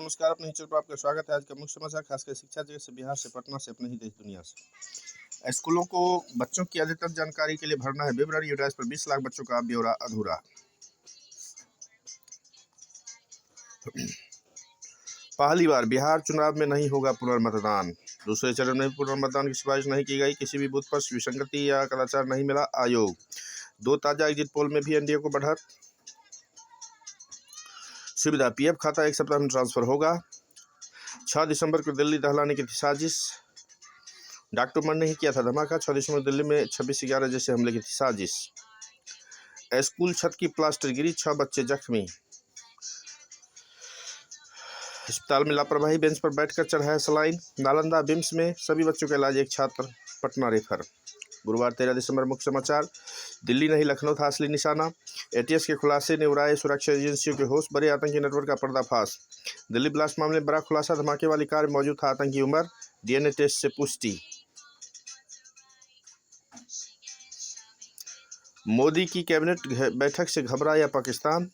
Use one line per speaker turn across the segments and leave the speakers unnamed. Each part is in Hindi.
नमस्कार, अपने ही चैनल पर आपका स्वागत है। आज का मुख्य समाचार खासकर शिक्षा जगत से, बिहार से, पटना से, अपने ही देश दुनिया से। स्कूलों को बच्चों की अधिकतम जानकारी के लिए भरना है विवरण। यूडीएस पर 20 लाख बच्चों का ब्यौरा अधूरा। पहली बार बिहार चुनाव में नहीं होगा पुनर्मतदान। दूसरे चरण में पुनर्मतदान की सिफारिश नहीं की गई। किसी भी बूथ पर विसंगति या कदाचार नहीं मिला। आयोग 2 ताजा एग्जिट पोल में भी एनडीए को बढ़त। सुविधा पीएफ खाता 1 सप्ताह में ट्रांसफर होगा। 6 दिसंबर को दिल्ली दहलाने की थी साजिश। डॉक्टर उमर ने ही किया था धमाका। 6 दिसंबर दिल्ली में 26/11 जैसे हमले की थी साजिश। स्कूल छत की प्लास्टर गिरी, 6 बच्चे जख्मी। अस्पताल में लापरवाही, बेंच पर बैठकर चढ़ाया सलाइन। नालंदा बिम्स में सभी बच्चों का इलाज, एक छात्र पटना रेफर। गुरुवार 13 दिसंबर मुख्य समाचार। दिल्ली नहीं लखनऊ था असली निशाना। एटीएस के खुलासे ने उड़ाए सुरक्षा एजेंसियों के होश। बड़े आतंकी नेटवर्क का पर्दाफाश। दिल्ली ब्लास्ट मामले में बड़ा खुलासा। धमाके वाली कार में मौजूद था आतंकी उमर। डीएनए टेस्ट से पुष्टि। मोदी की कैबिनेट बैठक से घबराया पाकिस्तान।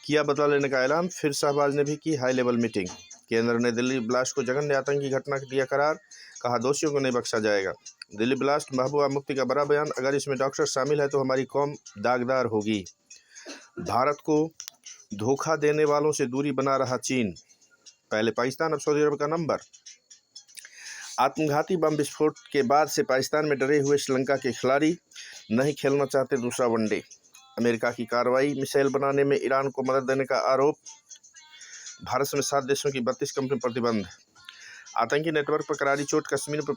किया बदला लेने का ऐलान। फिर शहबाज ने भी की हाई लेवल मीटिंग। केंद्र ने दिल्ली ब्लास्ट को जघन्य आतंकी घटना दिया करार। कहा दोषियों को नहीं बख्शा जाएगा। दिल्ली ब्लास्ट महबूबा मुफ्ती का बड़ा बयान। अगर इसमें डॉक्टर शामिल है तो हमारी कौम दागदार होगी। भारत को धोखा देने वालों से दूरी बना रहा चीन। पहले पाकिस्तान, अब सऊदी अरब का नंबर। आत्मघाती बम विस्फोट के बाद से पाकिस्तान में डरे हुए श्रीलंका के खिलाड़ी नहीं खेलना चाहते दूसरा वनडे। अमेरिका की कार्रवाई। मिसाइल बनाने में ईरान को मदद देने का आरोप। भारत समेत 7 देशों की 32 कंपनी प्रतिबंध। आतंकी नेटवर्क पर करारी चोट। कश्मीर पर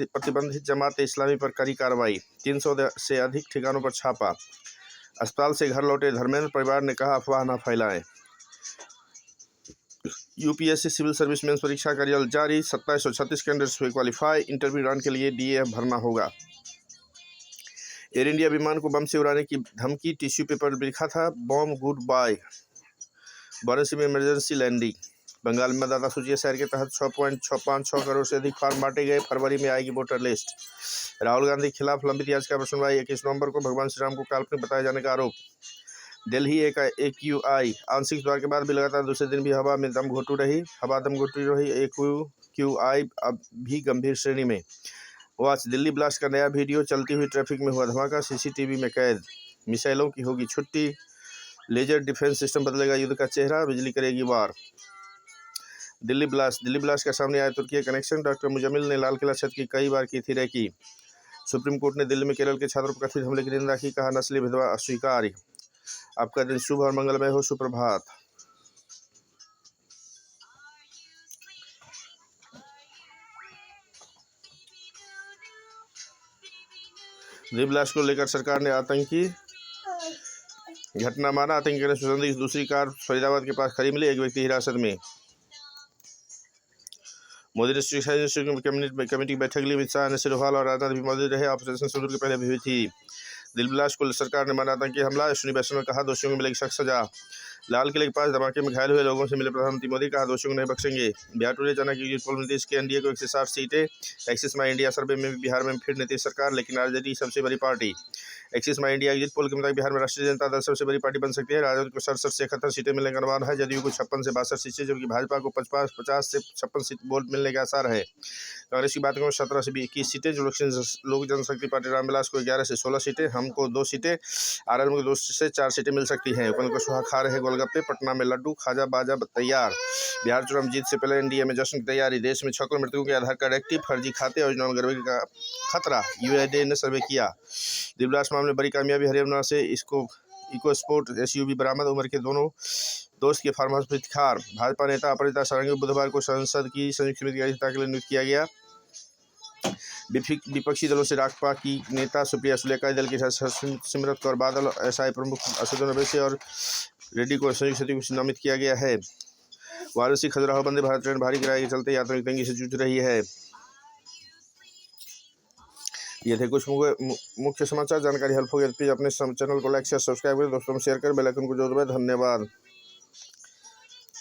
प्रतिबंधित जमात इस्लामी पर कड़ी कार्रवाई। 300 से अधिक ठिकानों पर छापा। अस्पताल से घर लौटे धर्मेंद्र। परिवार ने कहा अफवाह न फैलाएं। यूपीएससी सिविल सर्विस मेंस परीक्षा का रिजल्ट जारी। 2736 कैंडिडेट्स हुए क्वालिफाई। इंटरव्यू राउंड के लिए डीए भरना होगा। एयर इंडिया विमान को बम से उड़ाने की धमकी। टिश्यू पेपर लिखा था बॉम्ब गुड बाय। वाराणसी में इमरजेंसी लैंडिंग। बंगाल में मतदाता सूची शहर के तहत 6.656 करोड़ से अधिक फॉर्म बांटे गए। फरवरी में आएगी वोटर लिस्ट। राहुल गांधी के खिलाफ लंबित याचिका पर सुनवाई। 21 नवंबर को भगवान श्री राम को काल्पनिक बताए जाने का आरोप। दिल्ली AQI आंशिक सुधार के बाद भी लगातार दूसरे दिन भी हवा में दम घोटू रही। AQI अब भी गंभीर श्रेणी में। वॉच दिल्ली ब्लास्ट का नया वीडियो। चलती हुई ट्रैफिक में हुआ धमाका, सीसीटीवी में कैद। मिसाइलों की होगी छुट्टी। लेजर डिफेंस सिस्टम बदलेगा युद्ध का चेहरा। बिजली करेगी वार। दिल्ली ब्लास्ट का सामने आया तुर्की कनेक्शन। डॉक्टर मुजम्मिल ने लाल किला छत की कई बार की थी रेकी। सुप्रीम कोर्ट ने दिल्ली में केरल के छात्रों पर कथित हमले की निंदा की। कहा नस्ली भेदभाव अस्वीकार्य। आपका दिन शुभ और मंगलमय हो। सुप्रभात। दिल्ली ब्लास्ट को लेकर सरकार ने आतंकी घटना माना। आतंकी ने सुगंधित दूसरी कार फरीदाबाद के पास खड़ी मिली। एक व्यक्ति हिरासत में। मोदी ने शिक्षा कमेटी की बैठक ली। अमित शाह ने सिरोहाल और राजनाथ भी मौजूद रहे। ऑपरेशन सिंदूर के पहले भी हुई थी। दिल्ली ब्लास्ट को सरकार ने माना आतंकी हमला। अश्विनी वैष्णव ने कहा दोषियों को मिलेगी सख्त सजा। लाल किले के पास धमाके में घायल हुए लोगों से मिले प्रधानमंत्री मोदी। कहा दोषियों को नहीं बख्शेंगे। बिहार टुडे अचानक एग्जिट पोल में नीतीश के एनडीए को 160 सीटें। एक्सिस माई इंडिया सर्वे में भी बिहार में फिर नीतीश सरकार, लेकिन आरजेडी सबसे बड़ी पार्टी। एक्सिस माई इंडिया एग्जिट पोल के मुताबिक बिहार में राष्ट्रीय जनता दल सबसे बड़ी पार्टी बन सकती है। राजद को 67 से 71 सीटें मिलने का अनुमान है। जदयू को 56 से 62 सीटें, जबकि भाजपा को 50 से 56 सीट वोट मिलने के आसार है। कांग्रेस की बात करें 17 से 21 सीटें। लोक जनशक्ति पार्टी रामविलास को 11 से 16 सीटें। हमको 2 सीटें। आरएलएम को 2 से 4 सीटें मिल सकती हैं। उपेंद्र कुशवाहा खा रहे गोलगप्पे। पटना में लड्डू खाजा बाजा तैयार। बिहार चुनाव जीत से पहले एनडीए में जश्न की तैयारी। देश में 6 करोड़ मृतकों के आधार कार्ड एक्टिव। फर्जी खाते और यूनान गर्भवती का खतरा, यूएसडे ने सर्वे किया। दिल्ली ब्लास्ट मामले में बड़ी कामयाबी। हरियाणा से इको स्पोर्ट एसयूवी बरामद। उम्र के दोनों दोस्त के फार्म हाउस पर इफ्तिखार। भाजपा नेता अपराजिता सारंगी बुधवार को संसद की संयुक्त समिति की अध्यक्षता के लिए नियुक्त किया गया। विपक्षी दलों से राकपा की नेता सुप्रिया सुले, अकाली दल के सिमरत कौर बादल, एसआई प्रमुख असदुद्दीन ओवैसी और रेड्डी को संयुक्त सचिव को नामित किया गया है। वाराणसी खजुराहो वंदे भारत ट्रेन भारी किराए के चलते यात्रियों की तंगी से जूझ रही है। ये थे कुछ मुख्य समाचार। जानकारी हेल्प हो गई तो प्लीज अपने चैनल को लाइक शेयर सब्सक्राइब करें, दोस्तों में शेयर करें, बेल आइकन को जरूर दबाएं। धन्यवाद।